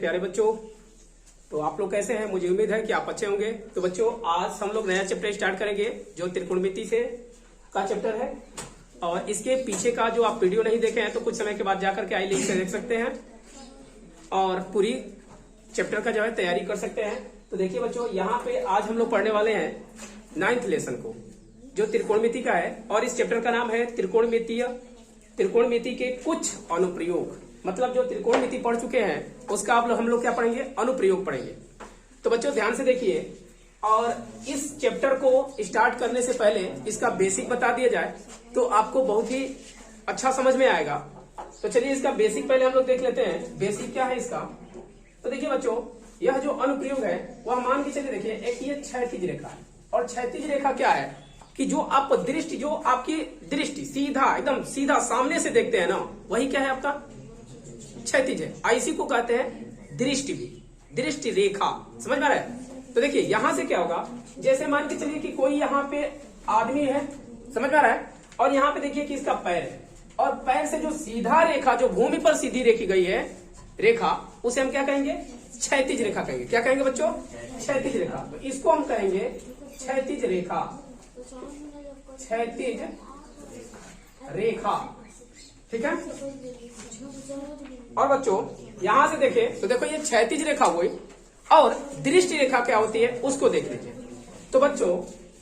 प्यारे बच्चों। तो आप लोग कैसे हैं? मुझे उम्मीद है कि आप अच्छे होंगे। तो बच्चों, आज हम लोग नया चैप्टर स्टार्ट करेंगे जो त्रिकोणमिति से का चैप्टर है। और इसके पीछे का जो आप वीडियो नहीं देखे हैं तो कुछ समय के बाद जाकर के आई लिंक से देख सकते हैं और पूरी चैप्टर का जो है तैयारी कर सकते हैं। तो देखिए बच्चों, यहाँ पे आज हम लोग पढ़ने वाले हैं 9th लेसन को जो त्रिकोणमिति का है। और इस चैप्टर का नाम है त्रिकोणमिति के कुछ अनुप्रयोग। मतलब जो त्रिकोणमिति पढ़ चुके हैं उसका हम लोग क्या पढ़ेंगे? अनुप्रयोग पढ़ेंगे। तो बच्चों ध्यान से देखिए, और इस चैप्टर को स्टार्ट करने से पहले इसका बेसिक बता दिया जाए तो आपको बहुत ही अच्छा समझ में आएगा। तो चलिए इसका बेसिक पहले हम लोग देख लेते हैं। बेसिक क्या है इसका? तो देखिए बच्चों, यह जो अनुप्रयोग है वह मान के चलिए, देखिए एक ये क्षैतिज रेखा है। और क्षैतिज रेखा क्या है कि जो आप दृष्टि, जो आपकी दृष्टि सीधा एकदम सीधा सामने से देखते हैं ना, वही क्या है? आपका क्षैतिज है। इसी को कहते हैं दृष्टि भी, दृष्टि रेखा। समझ में आ रहा है? तो देखिए यहां से क्या होगा, जैसे मान के चलिए कि कोई यहाँ पे आदमी है, समझ में आ रहा है, और यहाँ पे देखिए कि इसका पैर है, और पैर से जो सीधा रेखा जो भूमि पर सीधी रेखी गई है रेखा, उसे हम क्या कहेंगे? क्षैतिज रेखा कहेंगे। क्या कहेंगे बच्चों? क्षैतिज रेखा। तो इसको हम कहेंगे क्षैतिज रेखा, क्षैतिज रेखा। ठीक है। और बच्चों यहां से देखें तो देखो ये क्षैतिज रेखा हुई, और दृष्टि रेखा क्या होती है उसको देख लीजिए। तो बच्चों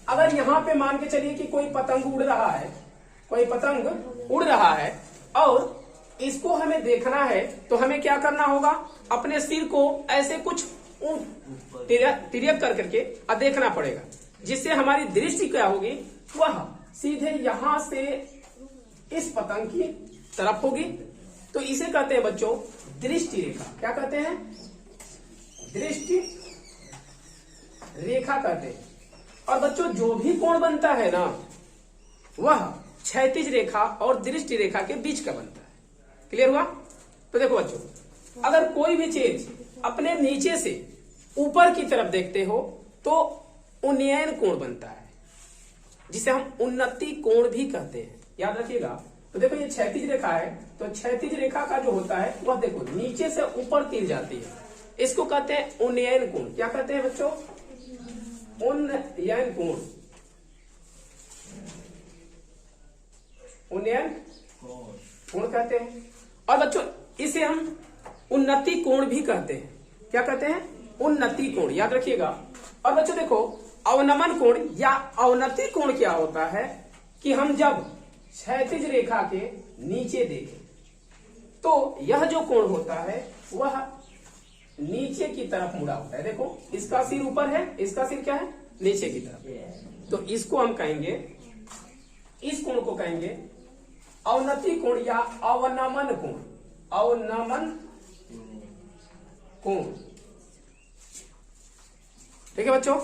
अगर यहाँ पे मान के चलिए कि कोई पतंग उड़ रहा है, कोई पतंग उड़ रहा है और इसको हमें देखना है, तो हमें क्या करना होगा? अपने सिर को ऐसे कुछ तिर्यक कर करके देखना पड़ेगा, जिससे हमारी दृष्टि क्या होगी? वह सीधे यहां से इस पतंग की तरफ होगी। तो इसे कहते हैं बच्चों दृष्टि रेखा। क्या कहते हैं? दृष्टि रेखा कहते हैं। और बच्चों जो भी कोण बनता है ना, वह क्षैतिज रेखा और दृष्टि रेखा के बीच का बनता है। क्लियर हुआ? तो देखो बच्चों, अगर कोई भी चीज अपने नीचे से ऊपर की तरफ देखते हो तो उन्नयन कोण बनता है, जिसे हम उन्नति कोण भी कहते हैं। याद रखिएगा। तो देखो ये क्षैतिज रेखा है, तो क्षैतिज रेखा का जो होता है वह देखो नीचे से ऊपर तीर जाती है, इसको कहते हैं उन्नयन कोण। क्या कहते हैं बच्चों? उन्नयन कोण। उन्नयन कोण कहते हैं। और बच्चों इसे हम उन्नति कोण भी कहते हैं। क्या कहते हैं? उन्नति कोण। याद रखिएगा। और बच्चों देखो अवनमन कोण या अवनति कोण क्या होता है कि हम जब क्षैतिज रेखा के नीचे देखें तो यह जो कोण होता है वह नीचे की तरफ मुड़ा होता है। देखो इसका सिर ऊपर है, इसका सिर क्या है? नीचे की तरफ। तो इसको हम कहेंगे, इस कोण को कहेंगे अवनति कोण या अवनमन कोण। अवनमन कोण। ठीक है बच्चों।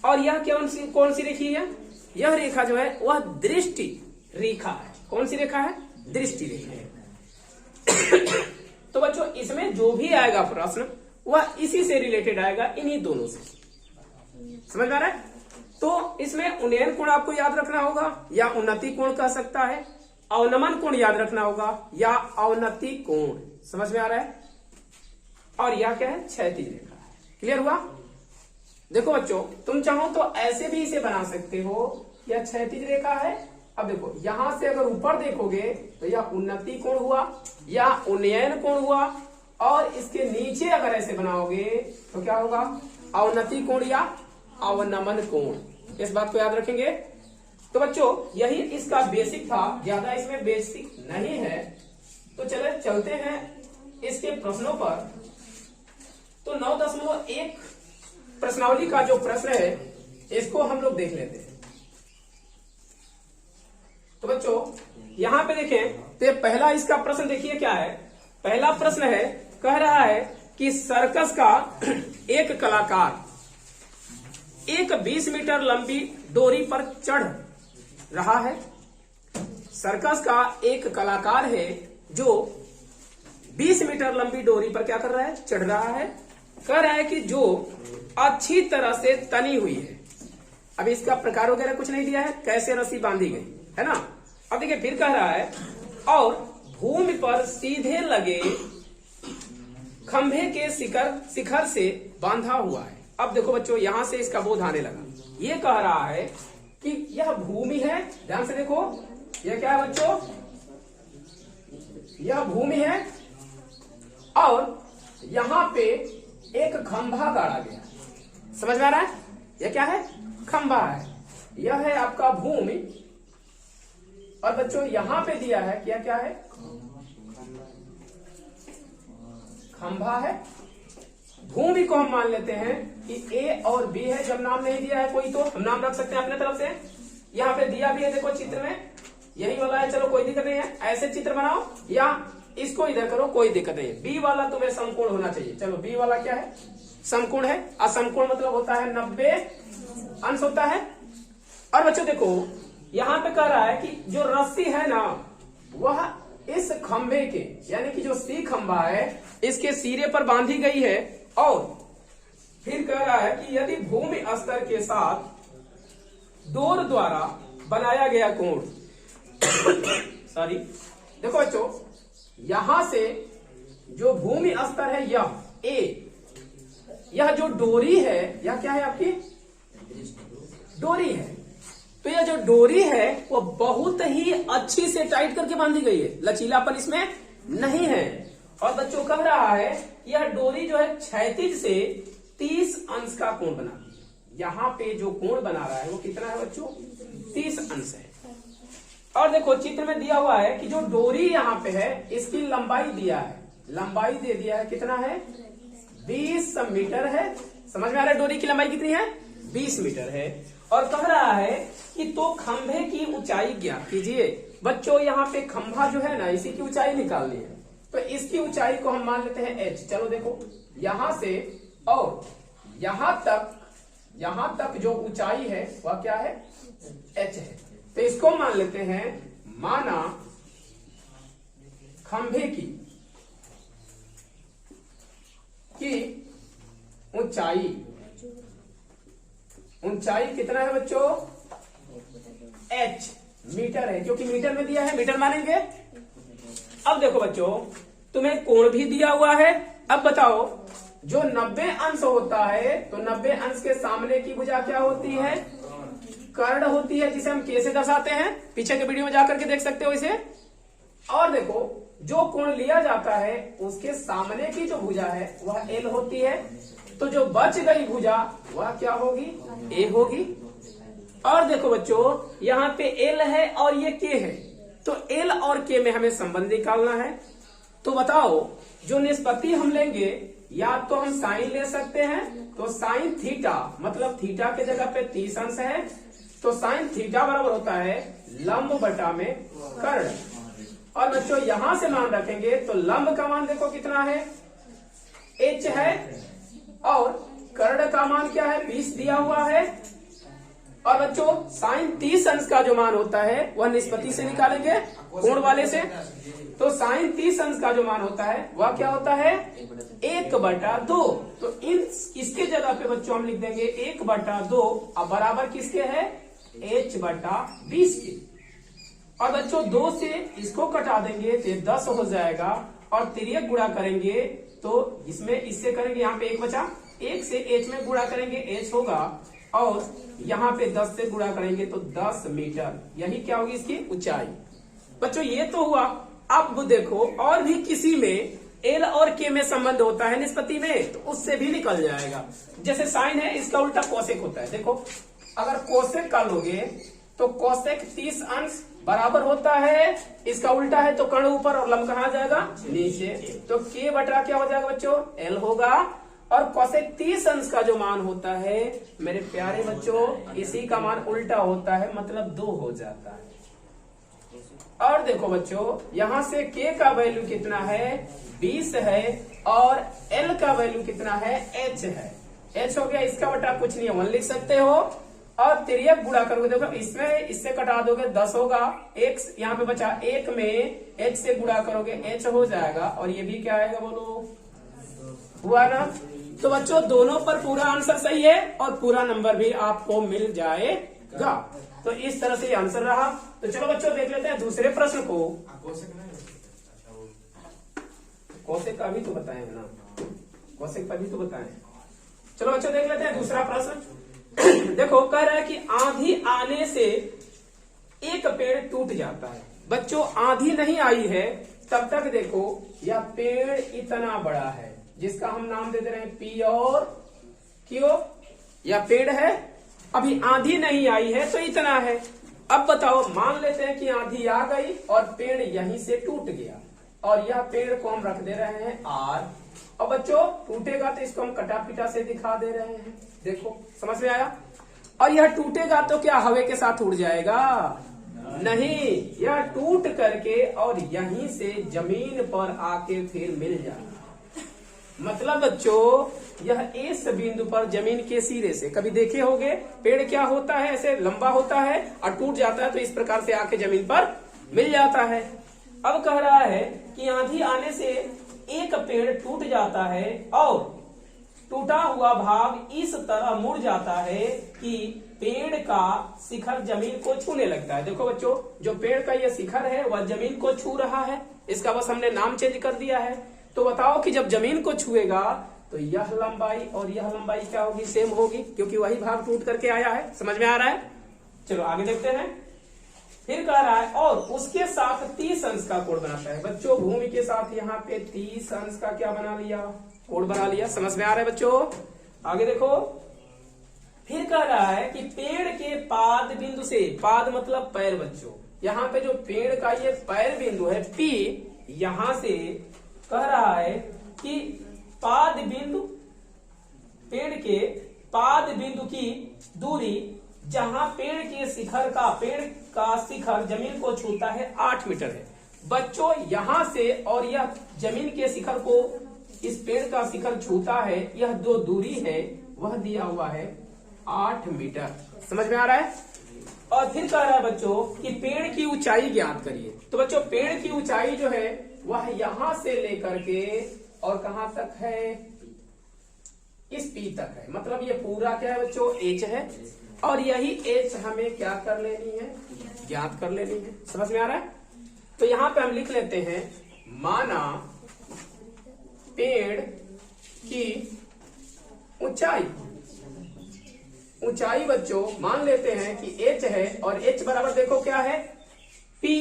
और यह कौन सी रेखी है? यह रेखा जो है वह दृष्टि रेखा है। कौन सी रेखा है? दृष्टि रेखा है। तो बच्चों इसमें जो भी आएगा प्रश्न वह इसी से रिलेटेड आएगा, इन्हीं दोनों से। समझ में आ रहा है? तो इसमें उन्नयन कोण आपको याद रखना होगा, या उन्नति कोण कह सकता है, अवनमन कोण याद रखना होगा, या अवनति कोण। समझ में आ रहा है? और यह क्या है? क्षैतिज रेखा है। क्लियर हुआ? देखो बच्चों, तुम चाहो तो ऐसे भी इसे बना सकते हो, यह क्षैतिज रेखा है। अब देखो यहां से अगर ऊपर देखोगे तो यह उन्नति कोण हुआ या उन्नयन कोण हुआ, और इसके नीचे अगर ऐसे बनाओगे तो क्या होगा? अवनति कोण या अवनमन कोण। इस बात को याद रखेंगे। तो बच्चों यही इसका बेसिक था, ज्यादा इसमें बेसिक नहीं है। तो चलते हैं इसके प्रश्नों पर। तो 9.1 प्रश्नावली का जो प्रश्न है इसको हम लोग देख लेते हैं। तो बच्चों यहां पे देखें तो पहला इसका प्रश्न देखिए क्या है। पहला प्रश्न है, कह रहा है कि सर्कस का एक कलाकार एक 20 मीटर लंबी डोरी पर चढ़ रहा है। सर्कस का एक कलाकार है जो 20 मीटर लंबी डोरी पर क्या कर रहा है? चढ़ रहा है। कह रहा है कि जो अच्छी तरह से तनी हुई है। अब इसका प्रकार वगैरह कुछ नहीं दिया है, कैसे रस्सी बांधी गई है ना। अब देखिए फिर कह रहा है, और भूमि पर सीधे लगे खंभे के शिखर से बांधा हुआ है। अब देखो बच्चों, यहां से इसका बोध आने लगा। ये कह रहा है कि यह भूमि है। ध्यान से देखो, यह क्या है बच्चों? यह भूमि है और यहां पे एक खंभा गाड़ा गया। समझ में आ रहा है? यह क्या है? खंभा है। यह है आपका भूमि और बच्चों यहां पे दिया है क्या? क्या है? खंभा है। भूमि को हम मान लेते हैं कि ए और बी है। जब नाम नहीं दिया है कोई तो हम नाम रख सकते हैं अपने तरफ से। यहाँ पे दिया भी है, देखो चित्र में यही वाला है। चलो कोई दिक्कत नहीं है, ऐसे चित्र बनाओ या इसको इधर करो, कोई दिक्कत नहीं है। बी वाला तुम्हें समकोण होना चाहिए। चलो बी वाला क्या है? समकोण है। असमकोण मतलब होता है 90 अंश होता है। और बच्चों देखो, यहाँ पे कह रहा है कि जो रस्सी है ना, वह इस खंभे के यानी कि जो सी खंभा है इसके सिरे पर बांधी गई है। और फिर कह रहा है कि यदि भूमि स्तर के साथ डोर द्वारा बनाया गया कोण सॉरी, देखो बच्चों, यहां से जो भूमि स्तर है यह ए, यह जो डोरी है यह क्या है? आपकी डोरी है। तो यह जो डोरी है वो बहुत ही अच्छी से टाइट करके बांधी गई है, लचीलापन इसमें नहीं है। और बच्चों कह रहा है यह डोरी जो है क्षैतिज से 30 अंश का कोण बनाती है। यहाँ पे जो कोण बना रहा है वो कितना है बच्चों? 30 अंश है। और देखो चित्र में दिया हुआ है कि जो डोरी यहाँ पे है इसकी लंबाई दिया है, लंबाई दे दिया है। कितना है? 20 मीटर है। समझ में आ रहा है डोरी की लंबाई कितनी है? 20 मीटर है। और कह रहा है कि तो खंभे की ऊंचाई ज्ञात कीजिए। बच्चों यहाँ पे खंभा जो है ना, इसी की ऊंचाई निकालनी है। तो इसकी ऊंचाई को हम मान लेते हैं h। चलो देखो, यहां से और यहां तक जो ऊंचाई है वह क्या है? h है। तो इसको मान लेते हैं, माना खंभे की ऊंचाई कितना है बच्चों? h मीटर है, क्योंकि मीटर में दिया है, मीटर मानेंगे। अब देखो बच्चों, तुम्हें कोण भी दिया हुआ है। अब बताओ, जो 90 अंश होता है तो 90 अंश के सामने की भुजा क्या होती है? कर्ण होती है, जिसे हम के से दर्शाते हैं। पीछे के वीडियो में जाकर के देख सकते हो इसे। और देखो, जो कोण लिया जाता है उसके सामने की जो भुजा है वह एल होती है। तो जो बच गई भुजा वह क्या होगी? ए होगी। और देखो बच्चों, यहाँ पे एल है और ये के है, तो एल और के में हमें संबंध निकालना है। तो बताओ, जो निष्पत्ति हम लेंगे, या तो हम साइन ले सकते हैं, तो साइन थीटा मतलब थीटा के जगह पे 30 अंश है, तो साइन थीटा बराबर होता है लंब बटा में कर्ण। और बच्चों यहां से मान रखेंगे तो लंब का मान देखो कितना है? h है। और कर्ण का मान क्या है? 20 दिया हुआ है। और बच्चों साइन 30 अंश का जो मान होता है वह निष्पत्ति से निकालेंगे, कोण वाले से। तो साइन 30 अंश का जो मान होता है वह क्या होता है? 1/2। तो इसके जगह पे बच्चों हम लिख देंगे 1/2। अब बराबर किसके है? h/20 के। और बच्चों 2 से इसको कटा देंगे तो 10 हो जाएगा। और तिर्यक गुणा करेंगे तो इसमें इससे करेंगे, यहाँ पे 1 बचा, 1 से h में गुणा करेंगे h होगा। और यहाँ पे 10 से गुणा करेंगे तो 10 मीटर, यही क्या होगी इसकी ऊंचाई। बच्चों ये तो हुआ। अब देखो, और भी किसी में एल और के में संबंध होता है निष्पत्ति में, तो उससे भी निकल जाएगा। जैसे साइन है, इसका उल्टा कोसेक होता है। देखो, अगर कोसेक का लोगे तो कोसेक 30 अंश बराबर होता है, इसका उल्टा है तो कर्ण ऊपर और लंब कहाँ जाएगा? नीचे। तो के बटा क्या हो जाएगा बच्चों? एल होगा। और कोसेक 30 अंश का जो मान होता है मेरे प्यारे बच्चों, इसी का मान उल्टा होता है, मतलब 2 हो जाता है। और देखो बच्चों, यहां से k का वैल्यू कितना है? 20 है। और l का वैल्यू कितना है? h है। h हो गया, इसका बटा कुछ नहीं है, 1 लिख सकते हो। और तिर्यक गुणा करोगे, देखो इसमें इससे कटा दोगे 10 होगा। एक यहाँ पे बचा, 1 में h से गुणा करोगे h हो जाएगा। और ये भी क्या आएगा बोलो? हुआ ना? तो बच्चों दोनों पर पूरा आंसर सही है और पूरा नंबर भी आपको मिल जाएगा। तो इस तरह से आंसर रहा। तो चलो बच्चों देख लेते हैं दूसरे प्रश्न को। कोसेक का भी तो बताएंगे ना। कोसेक पर भी तो बताएं। चलो बच्चों देख लेते हैं दूसरा प्रश्न। देखो कह रहा है कि आंधी आने से एक पेड़ टूट जाता है। बच्चों आंधी नहीं आई है तब तक देखो यह पेड़ इतना बड़ा है, जिसका हम नाम दे दे रहे हैं पी और क्यू। यह पेड़ है, अभी आंधी नहीं आई है तो इतना है। अब बताओ, मान लेते हैं कि आंधी आ गई और पेड़ यहीं से टूट गया, और यह पेड़ को हम रख दे रहे हैं आर। और बच्चों टूटेगा तो इसको हम कटा पिटा से दिखा दे रहे हैं। देखो समझ में आया। और यह टूटेगा तो क्या हवा के साथ उड़ जाएगा? नहीं, यह टूट करके और यहीं से जमीन पर आके फिर मिल जाएगा। मतलब बच्चों यह इस बिंदु पर जमीन के सिरे से, कभी देखे होंगे पेड़ क्या होता है, ऐसे लंबा होता है और टूट जाता है तो इस प्रकार से आके जमीन पर मिल जाता है। अब कह रहा है कि आंधी आने से एक पेड़ टूट जाता है और टूटा हुआ भाग इस तरह मुड़ जाता है कि पेड़ का शिखर जमीन को छूने लगता है। देखो बच्चों, जो पेड़ का ये शिखर है वह जमीन को छू रहा है, इसका बस हमने नाम चेंज कर दिया है। तो बताओ कि जब जमीन को छुएगा तो यह लंबाई और यह लंबाई क्या होगी? सेम होगी, क्योंकि वही भाग टूट करके आया है। समझ में आ रहा है? चलो आगे देखते हैं। फिर कह रहा है और उसके साथ 30 अंश का कोण बनाता है। बच्चों भूमि के साथ यहाँ पे 30 अंश का क्या बना लिया? कोण बना लिया। समझ में आ रहा है बच्चों? आगे देखो, फिर कह रहा है कि पेड़ के पाद बिंदु से, पाद मतलब पैर बच्चों, यहाँ पे जो पेड़ का ये पैर बिंदु है पी, यहां से कह रहा है कि पाद बिंदु, पेड़ के पाद बिंदु की दूरी जहां पेड़ का शिखर जमीन को छूता है 8 मीटर है। बच्चों यहां से और यह जमीन के शिखर को इस पेड़ का शिखर छूता है, यह जो दूरी है वह दिया हुआ है 8 मीटर। समझ में आ रहा है? और फिर कह रहा है बच्चों कि पेड़ की ऊंचाई ज्ञात करिए। तो बच्चों पेड़ की ऊंचाई जो है वह यहां से लेकर के और कहां तक है? इस पी तक है। मतलब ये पूरा क्या है बच्चों? एच है, और यही एच हमें क्या कर लेनी है? ज्ञात कर लेनी है। समझ में आ रहा है? तो यहां पे हम लिख लेते हैं, माना पेड़ की ऊंचाई बच्चों मान लेते हैं कि h है, और h बराबर देखो क्या है? P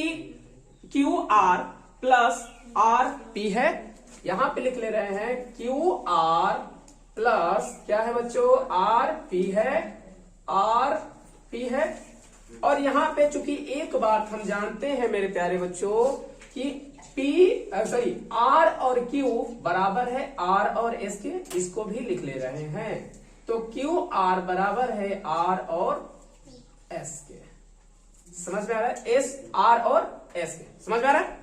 Q R plus R P है। यहां पे लिख ले रहे हैं क्यू आर प्लस क्या है बच्चों? आर पी है, आर पी है। और यहाँ पे चूंकि एक बात हम जानते हैं मेरे प्यारे बच्चों कि आर और क्यू बराबर है आर और एस के, इसको भी लिख ले रहे हैं। तो क्यू आर बराबर है आर और एस के। समझ में आ रहा है? एस आर और एस के। समझ में आ रहा है?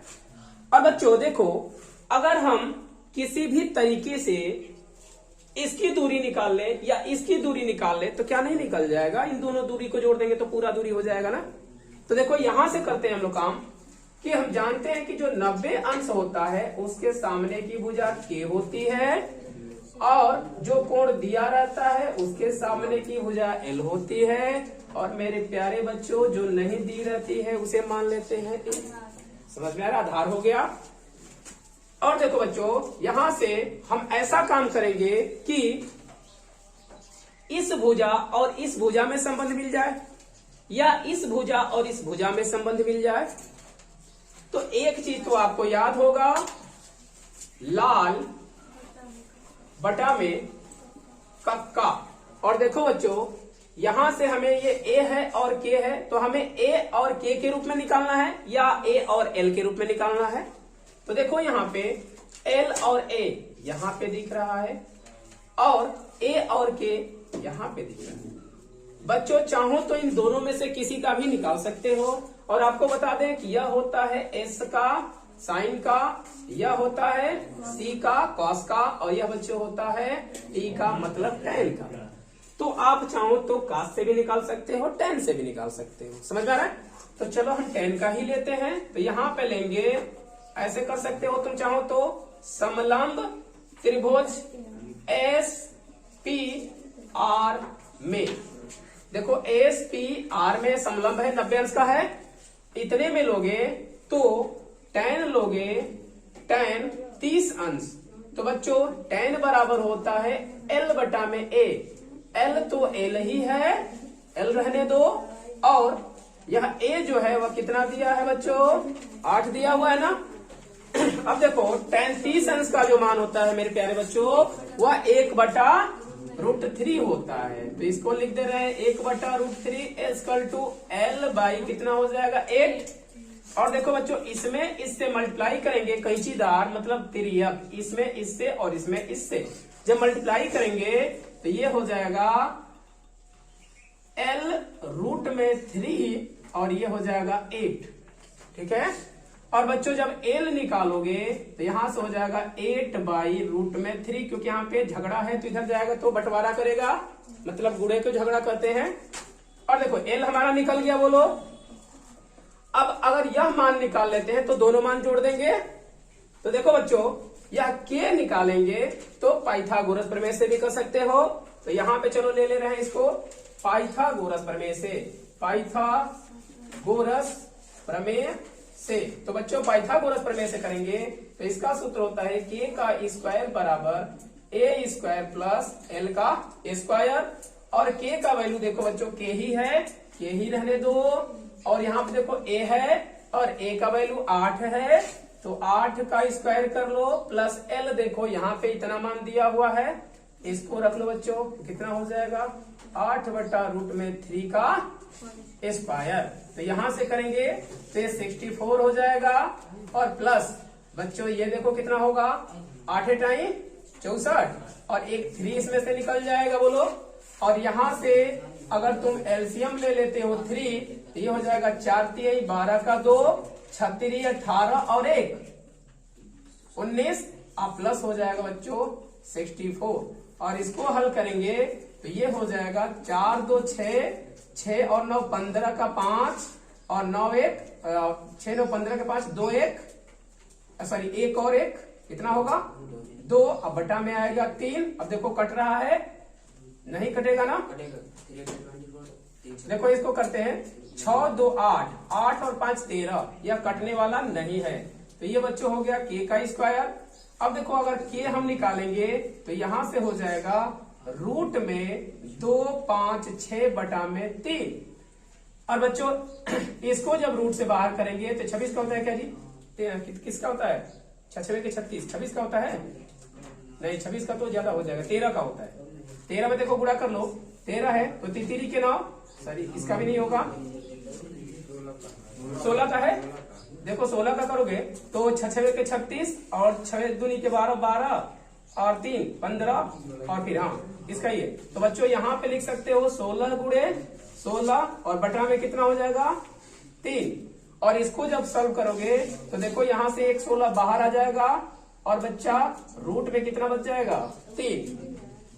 अब बच्चों देखो, अगर हम किसी भी तरीके से इसकी दूरी निकाल ले या इसकी दूरी निकाल ले तो क्या नहीं निकल जाएगा? इन दोनों दूरी को जोड़ देंगे तो पूरा दूरी हो जाएगा ना। तो देखो यहां से करते हैं हम लोग काम कि हम जानते हैं कि जो 90 अंश होता है उसके सामने की भुजा K होती है, और जो कोण दिया रहता है उसके सामने की भुजा L होती है, और मेरे प्यारे बच्चों जो नहीं दी रहती है उसे मान लेते हैं A। समझ में आ रहा? आधार हो गया। और देखो बच्चों यहां से हम ऐसा काम करेंगे कि इस भुजा और इस भुजा में संबंध मिल जाए, या इस भुजा और इस भुजा में संबंध मिल जाए। तो एक चीज तो आपको याद होगा, लाल बटा में कक्का। और देखो बच्चों यहां से हमें ये ए है और के है, तो हमें ए और के रूप में निकालना है या ए और एल के रूप में निकालना है। तो देखो यहाँ पे एल और ए यहाँ पे दिख रहा है, और ए और के यहाँ पे दिख रहा है। बच्चों चाहो तो इन दोनों में से किसी का भी निकाल सकते हो। और आपको बता दें कि यह होता है एस का साइन का, यह होता है सी का कॉस का, और यह बच्चों होता है टी का मतलब टेन का। तो आप चाहो तो कॉस से भी निकाल सकते हो, टेन से भी निकाल सकते हो। समझ में आ रहा है? तो चलो हम टेन का ही लेते हैं। तो यहाँ पे लेंगे, ऐसे कर सकते हो तुम चाहो तो, समलंब त्रिभुज एस पी आर में। देखो एस पी आर में समलंब है, 90 अंश का है, इतने में लोगे तो टेन लोगे, टेन 30 अंश, तो बच्चों tan बराबर होता है L बटा में A। L तो L ही है, L रहने दो, और यह A जो है वह कितना दिया है बच्चों, 8 दिया हुआ है ना। अब देखो tan 30 अंश का जो मान होता है मेरे प्यारे बच्चों वह 1/√3 होता है। तो इसको लिख दे रहे हैं 1/√3 इक्वल टू L बाई कितना हो जाएगा 8। और देखो बच्चों इसमें इससे मल्टीप्लाई करेंगे, कैंचीदार मतलब तिर्यक, इसमें इससे और इसमें इससे जब मल्टीप्लाई करेंगे तो ये हो जाएगा L√3 और ये हो जाएगा 8। ठीक है। और बच्चों जब L निकालोगे तो यहां से हो जाएगा 8/√3, क्योंकि यहाँ पे झगड़ा है तो इधर जाएगा तो बंटवारा करेगा, मतलब गुणे को झगड़ा करते हैं। और देखो L हमारा निकल गया, बोलो। अब अगर यह मान निकाल लेते हैं तो दोनों मान जोड़ देंगे। तो देखो बच्चों यह K निकालेंगे तो पाइथागोरस प्रमेय से भी कर सकते हो। तो यहाँ पे चलो ले रहे हैं इसको पाइथागोरस प्रमेय से, पाइथागोरस प्रमेय से। तो बच्चों पाइथागोरस प्रमेय से करेंगे तो इसका सूत्र होता है K का स्क्वायर बराबर A स्क्वायर प्लस L का स्क्वायर। और K का वैल्यू देखो बच्चों K ही है, K ही रहने दो। और यहाँ पे देखो A है और A का वैल्यू 8 है, तो 8 का स्क्वायर कर लो प्लस L देखो यहाँ पे इतना मान दिया हुआ है, इसको रख लो बच्चों। कितना हो जाएगा 8/√3 का स्क्वायर। तो यहां से करेंगे तो ये 64 हो जाएगा। और प्लस बच्चों ये देखो कितना होगा 8 टाइम 64 और एक 3 इसमें से निकल जाएगा, बोलो। और यहां से अगर तुम एलसीएम ले लेते हो 3 तो ये हो जाएगा 4 3 12 का 2 36 18 और 1 19 अब प्लस हो जाएगा बच्चों 64। और इसको हल करेंगे तो ये हो जाएगा 4 2 6 और 9 15 का 5 और 9 1 6 9 15 का 5 2 1 सॉरी 1 और 1 कितना होगा 2। अब बटा में आएगा 3। अब देखो कट रहा है, नहीं कटेगा ना, देखो इसको करते हैं 6 2 8 8 और 5 13, यह कटने वाला नहीं है। तो ये बच्चों हो गया K का स्क्वायर। अब देखो अगर K हम निकालेंगे तो यहां से हो जाएगा रूट में 2 5 6 बटा में 3। और बच्चों इसको जब रूट से बाहर करेंगे तो 26 का होता है क्या जी, किसका होता है 6 के 36, 26 का होता है नहीं, 26 का तो ज्यादा हो जाएगा, 13 का होता है। 13 में देखो गुणा कर लो, 13 है तो 3 के 9, सॉरी इसका भी नहीं होगा, 16 का है। देखो 16 का करोगे तो 6 के 36 और 6 दूनी के 12 12 और 3 15 और फिर हाँ इसका ये। तो बच्चों यहाँ पे लिख सकते हो 16 गुणे 16 और बटा में कितना हो जाएगा 3। और इसको जब सॉल्व करोगे तो देखो यहाँ से एक 16 बाहर आ जाएगा और बच्चा रूट में कितना बच जाएगा 3।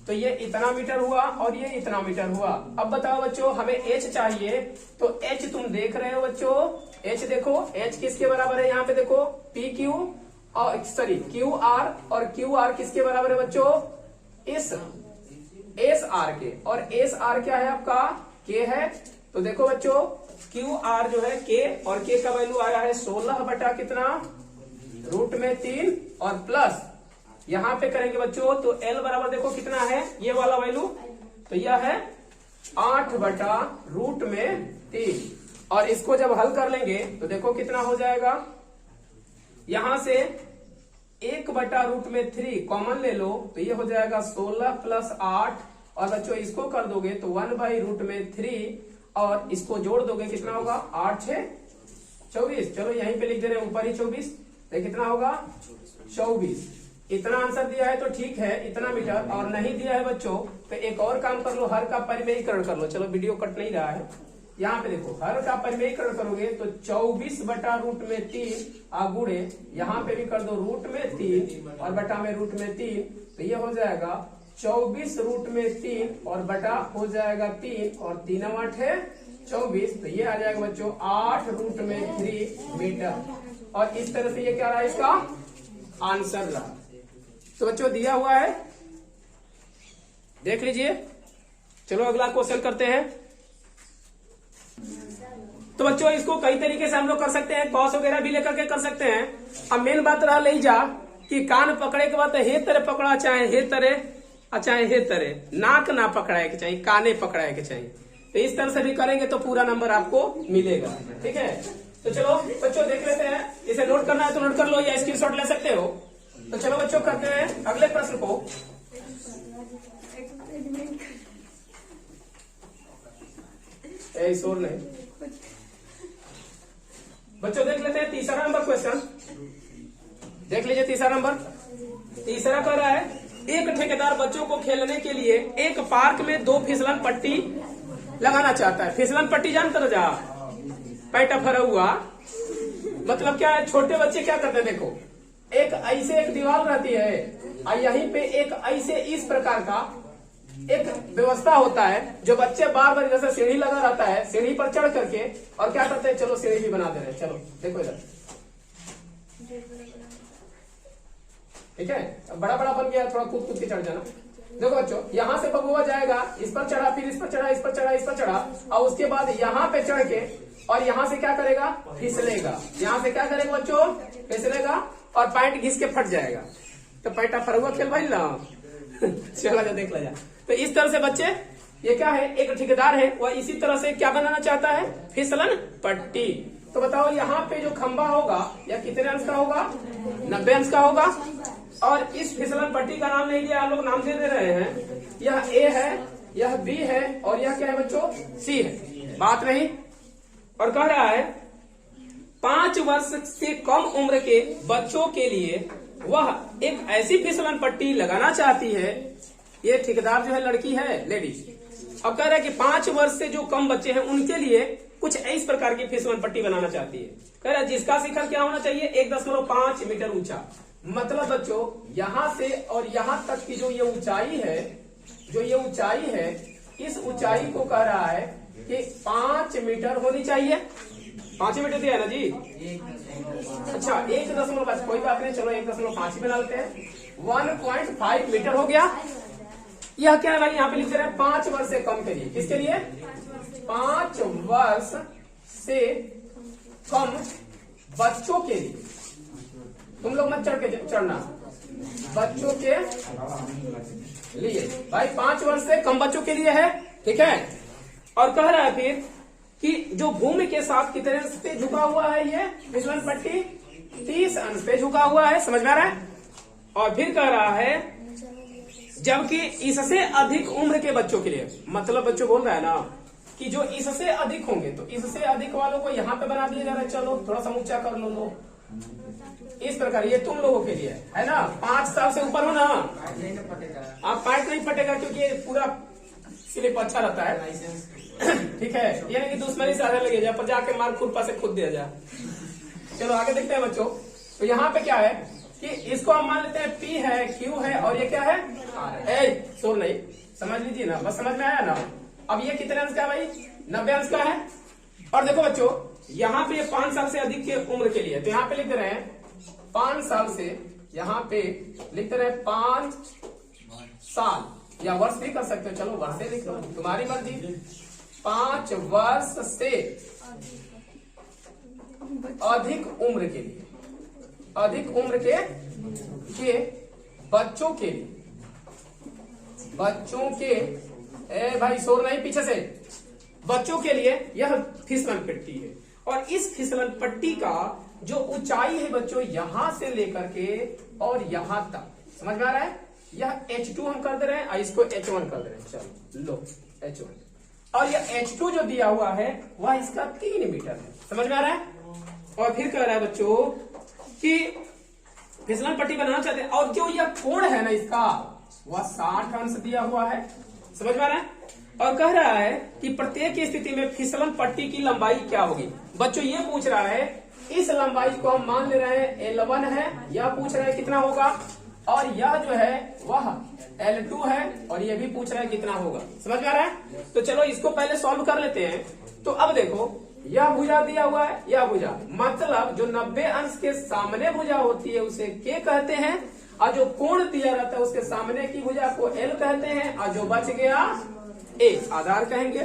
तो ये इतना मीटर हुआ और ये इतना मीटर हुआ। अब बताओ बच्चों हमें h चाहिए, तो h तुम देख रहे हो बच्चों, h देखो h किसके बराबर है, यहाँ पे देखो पी क्यू और सॉरी क्यू आर, और क्यू आर किसके बराबर है बच्चों इस एस आर के, और एस आर क्या है आपका k है। तो देखो बच्चों क्यू आर जो है k और k का वैल्यू आया है 16 बटा कितना रूट में 3 और प्लस यहां पे करेंगे बच्चों तो L बराबर देखो कितना है ये वाला वैल्यू, तो यह है 8 बटा रूट में 3। और इसको जब हल कर लेंगे तो देखो कितना हो जाएगा, यहां से 1 बटा रूट में 3 कॉमन ले लो तो ये हो जाएगा 16 प्लस 8 और बच्चों इसको कर दोगे तो 1 बाई रूट में 3 और इसको जोड़ दोगे कितना होगा 8 6 24। चलो यहीं पे लिख दे रहे हैं ऊपर ही 24, तो कितना होगा 24। इतना आंसर दिया है तो ठीक है इतना मीटर, और नहीं दिया है बच्चों तो एक और काम कर लो, हर का परिमेयीकरण कर लो। चलो वीडियो कट नहीं रहा है, यहाँ पे देखो हर का परिमेयीकरण करोगे तो 24 बटा रूट में 3 गुणे यहाँ पे भी कर दो रूट में 3 और बटा में रूट में 3, तो ये हो जाएगा 24 रूट में 3 और बटा हो जाएगा 3 और 3 8 है 24, तो ये आ जाएगा बच्चों 8 रूट में 3 मीटर। और इस तरह से ये क्या रहा इसका आंसर रहा। तो बच्चों दिया हुआ है, देख लीजिए। चलो अगला क्वेश्चन करते हैं। तो बच्चों इसको कई तरीके से हम लोग कर सकते हैं, कॉस वगैरह भी लेकर के कर सकते हैं। अब मेन बात रहा ले जा कि कान पकड़े के बाद हे तरह पकड़ा, चाहे हे तरह, चाहे हे तरह, नाक ना पकड़ाए के चाहिए, काने पकड़ाए के चाहिए। तो इस तरह से भी करेंगे तो पूरा नंबर आपको मिलेगा। ठीक है, तो चलो बच्चों देख लेते हैं। इसे नोट करना है तो नोट कर लो या स्क्रीनशॉट ले सकते हो। तो चलो बच्चों करते हैं अगले प्रश्न को। शोर नहीं, बच्चों देख लेते हैं तीसरा नंबर क्वेश्चन। देख लीजिए तीसरा नंबर। तीसरा कह रहा है, एक ठेकेदार बच्चों को खेलने के लिए एक पार्क में 2 फिसलन पट्टी लगाना चाहता है। फिसलन पट्टी जानते हो, जा पैटा फरा हुआ मतलब क्या है, छोटे बच्चे क्या करते हैं, देखो एक ऐसे एक दीवार रहती है और यहीं पे एक ऐसे इस प्रकार का एक व्यवस्था होता है जो बच्चे बार बार जैसे सीढ़ी लगा रहता है, सीढ़ी पर चढ़ करके और क्या करते हैं, चलो सीढ़ी भी बना दे रहे हैं। चलो देखो इधर, ठीक है, बड़ा बड़ा बन गया, थोड़ा कूद कूद के चढ़ जाना। देखो बच्चों, यहाँ से बबुआ जाएगा, इस पर चढ़ा, फिर इस पर चढ़ा, इस पर चढ़ा, इस पर चढ़ा, और उसके बाद यहाँ पे चढ़ के और यहाँ से क्या करेगा, फिसलेगा। यहाँ से क्या करेगा बच्चों, फिसलेगा और पैंट घिस के फट जाएगा। तो पैंटा फरुआ खेल भाई ना चला जा, देख ला जा। तो इस तरह से बच्चे, ये क्या है, एक ठेकेदार है, वह इसी तरह से क्या बनाना चाहता है, फिसलन पट्टी। तो बताओ यहाँ पे जो खंबा होगा यह कितने अंश का होगा, 90 अंश का होगा। और इस फिसलन पट्टी का नाम नहीं लिया, आप लोग नाम दे रहे हैं। यह ए है, यह बी है और यह क्या है बच्चों, सी है। बात नहीं। और कह रहा है 5 वर्ष से कम उम्र के बच्चों के लिए वह एक ऐसी फिसलन पट्टी लगाना चाहती है। ये ठेकेदार जो है लड़की है, लेडीज। अब कह रहा है कि 5 वर्ष से जो कम बच्चे हैं उनके लिए कुछ इस प्रकार की फिसलन पट्टी बनाना चाहती है। कह रहा है जिसका शिखर क्या होना चाहिए, 1.5 मीटर ऊंचा। मतलब बच्चों यहाँ से और यहाँ तक की जो ये ऊंचाई है, जो ये ऊंचाई है, इस ऊंचाई को कह रहा है कि 5 मीटर होनी चाहिए। 5 मीटर दिया है ना जी। अच्छा 1.5, कोई बात नहीं, चलो 1.5 ही बना लेते हैं। 1.5 मीटर हो गया। यह क्या है भाई, यहाँ पे लिख रहे हैं 5 वर्ष से कम के लिए। किसके लिए, 5 वर्ष से कम बच्चों के लिए। तुम लोग मत चढ़ना, बच्चों के लिए भाई, 5 वर्ष से कम बच्चों के लिए है। ठीक है, और कह रहा है फिर कि जो भूमि के साथ कितने अंश पे झुका हुआ है, ये फिसलन पट्टी 30 अंश पे झुका हुआ है। समझ में आ रहा है। और फिर कह रहा है जबकि इससे अधिक उम्र के बच्चों के लिए, मतलब बच्चों बोल रहा है ना कि जो इससे अधिक होंगे, तो इससे अधिक वालों को यहाँ पे बना दिया जा रहा है। चलो थोड़ा सा ऊंचा कर लो, लो इस प्रकार। ये तुम लोगों के लिए है ना, 5 साल से ऊपर हो ना, आप पैंट नहीं फटेगा क्योंकि ये पूरा स्लिप अच्छा रहता है। ठीक है, ये नहीं कि दुश्मनी से आने लगे जा पर जाके मार खुरपा से खुद दिया जाए। चलो आगे देखते हैं बच्चों। तो यहाँ पे क्या है कि इसको हम मान लेते हैं P है, Q है और ये क्या है ए, शोर नहीं, समझ लीजिए ना, बस समझ में आया ना। अब ये कितने अंश का है भाई, 90 अंश का है। और देखो बच्चों यहाँ पे 5 साल से अधिक के उम्र के लिए, तो यहाँ पे लिख रहे हैं 5 साल से, यहाँ पे लिखते रहे 5 साल या वर्ष भी कर सकते हो, चलो वर्ष से लिख लो, तुम्हारी मर्जी। 5 वर्ष से अधिक उम्र के लिए, अधिक उम्र के बच्चों के लिए, बच्चों के भाई शोर नहीं पीछे से, बच्चों के लिए यह फिसलन पट्टी है। और इस फिसलन पट्टी का जो ऊंचाई है बच्चों, यहां से लेकर के और यहां तक, समझ में आ रहा है। यह H2 हम कर दे रहे हैं और इसको H1 कर दे रहे हैं। चलो लो H1, और यह H2 जो दिया हुआ है वह इसका 3 मीटर है। समझ में आ रहा है। और फिर कह रहा है बच्चों कि फिसलन पट्टी बनाना चाहते हैं और जो यह कोण है ना इसका, वह 60 अंश दिया हुआ है। समझ में आ रहा है। और कह रहा है कि प्रत्येक स्थिति में फिसलन पट्टी की लंबाई क्या होगी। बच्चों ये पूछ रहा है, इस लंबाई को हम मान ले रहे हैं L1 है, यह पूछ रहा है कितना होगा, और यह जो है वह L2 है, और यह भी पूछ रहा है कितना होगा। समझ में आ रहा है। तो चलो इसको पहले सॉल्व कर लेते हैं। तो अब देखो यह भुजा दिया हुआ है, यह भुजा, मतलब जो 90 अंश के सामने भुजा होती है उसे K कहते हैं, और जो कोण दिया रहता है उसके सामने की भुजा को L कहते हैं, और जो बच गया A आधार कहेंगे।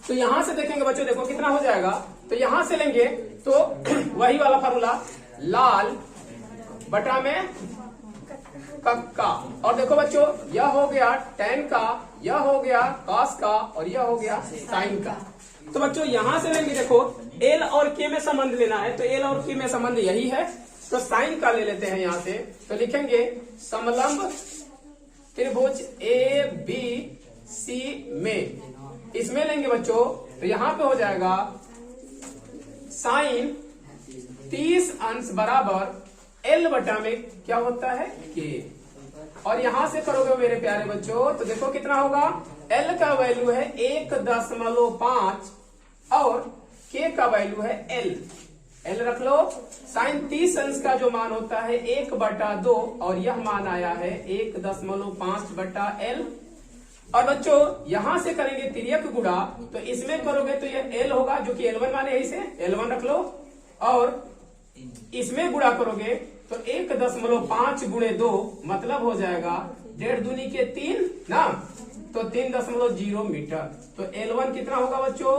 तो यहां से देखेंगे बच्चों, देखो कितना हो जाएगा। तो यहां से लेंगे तो वही वाला फार्मूला, लाल बटा में का। और देखो बच्चों, यह हो गया tan का, यह हो गया cos का, और यह हो गया sin का। तो बच्चों यहां से लेंगे, देखो L और K में संबंध लेना है, तो L और K में संबंध यही है, तो sin का ले लेते हैं यहां से। तो लिखेंगे समलंब त्रिभुज ABC में, इसमें लेंगे बच्चों, तो यहां पे हो जाएगा sin 30 अंश बराबर L बटा में क्या होता है K। और यहां से करोगे मेरे प्यारे बच्चों, तो देखो कितना होगा, L का वैल्यू है 1.5 और K का वैल्यू है L रख लो। sin 30 अंश का जो मान होता है 1/2 और यह मान आया है 1.5/L। और बच्चों यहां से करेंगे तिर्यक गुणा, तो इसमें करोगे तो यह L होगा, जो कि L1 माने यही से L1 रख लो, और इसमें गुणा करोगे तो 1.5 गुणे 2 मतलब हो जाएगा 1.5 दूनी के 3 ना, तो 3.0 मीटर। तो L1 कितना होगा बच्चों,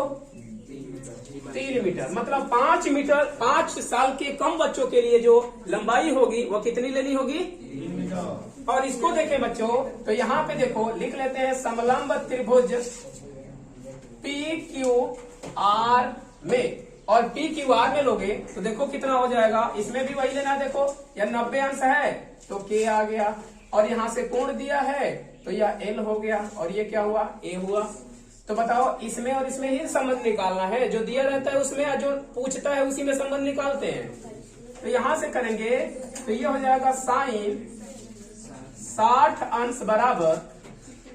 3 मीटर। मतलब 5 मीटर, 5 साल के कम बच्चों के लिए जो लंबाई होगी वो कितनी लेनी होगी, 3 मीटर। और इसको देखें बच्चों, तो यहाँ पे देखो लिख लेते हैं समलंब त्रिभुज PQR में, और PQR में लोगे तो देखो कितना हो जाएगा, इसमें भी वही लेना। देखो यह 90 अंश है तो K आ गया, और यहाँ से कोण दिया है तो यह L हो गया, और ये क्या हुआ, A हुआ। तो बताओ इसमें और इसमें ही संबंध निकालना है, जो दिया रहता है उसमें, जो पूछता है उसी में संबंध निकालते हैं। तो यहां से करेंगे तो ये हो जाएगा sin 60 अंश बराबर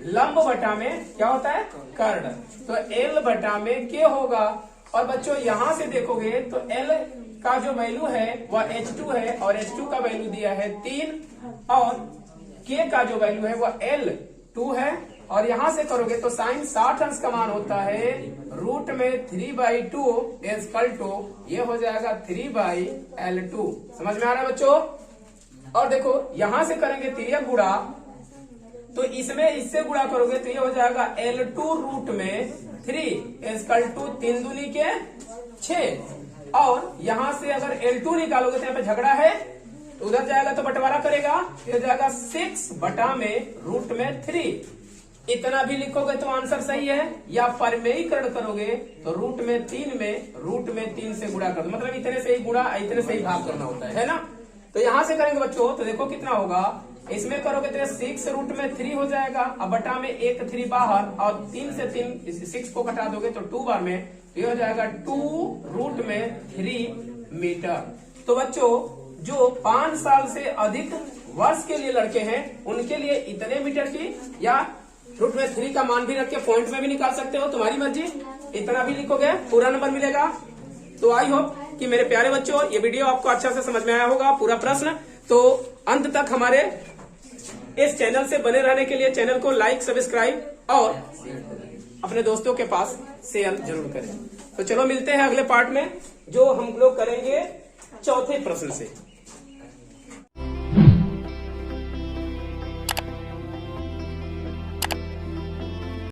लंब बटा में क्या होता है, कर्ण, तो L बटा में K होगा। और बच्चों यहां से देखोगे तो L का जो वैल्यू है वह H2 है, और H2 का वैल्यू दिया है 3, और K का जो वैल्यू है वह L2 है। और यहां से करोगे तो sin 60 अंश का मान होता है रूट में 3/2 इक्वल ये हो जाएगा 3/L2। समझ में आ रहा है बच्चों। और देखो यहां से करेंगे तिर्यक गुणा, तो इसमें इससे गुणा करोगे तो ये हो जाएगा L2 रूट में 3 इक्वल 3 दूनी के 6। और यहां से अगर L2 निकालोगे तो यहाँ पे झगड़ा है, तो उधर जाएगा तो बंटवारा करेगा, ये हो जाएगा 6 बटा में रूट में 3। इतना भी लिखोगे तो आंसर सही है, या परमेयीकरण करोगे तो रूट में 3 से गुणा कर दो, मतलब इतने से ही गुणा, इतने से ही भाग करना होता है ना। तो यहां से करेंगे बच्चों तो देखो कितना होगा, इसमें करोगे तो 6 रूट में 3 हो जाएगा, अब बटा में 1 3 बाहर, और 3 से 3 6 को घटा दोगे तो 2 बार में ये हो जाएगा 2 रूट में 3 मीटर। तो बच्चों जो 5 साल से अधिक वर्ष के लिए लड़के हैं उनके लिए इतने मीटर की, या रूट में 3 का मान भी रख के पॉइंट में भी निकाल सकते हो, तुम्हारी मर्जी, इतना भी लिखोगे पूरा नंबर मिलेगा। तो आई होप कि मेरे प्यारे बच्चों ये वीडियो आपको अच्छा से समझ में आया होगा, पूरा प्रश्न। तो अंत तक हमारे इस चैनल से बने रहने के लिए चैनल को लाइक, सब्सक्राइब और अपने दोस्तों के पास शेयर जरूर करें। तो चलो मिलते हैं अगले पार्ट में, जो हम लोग करेंगे चौथे प्रश्न से।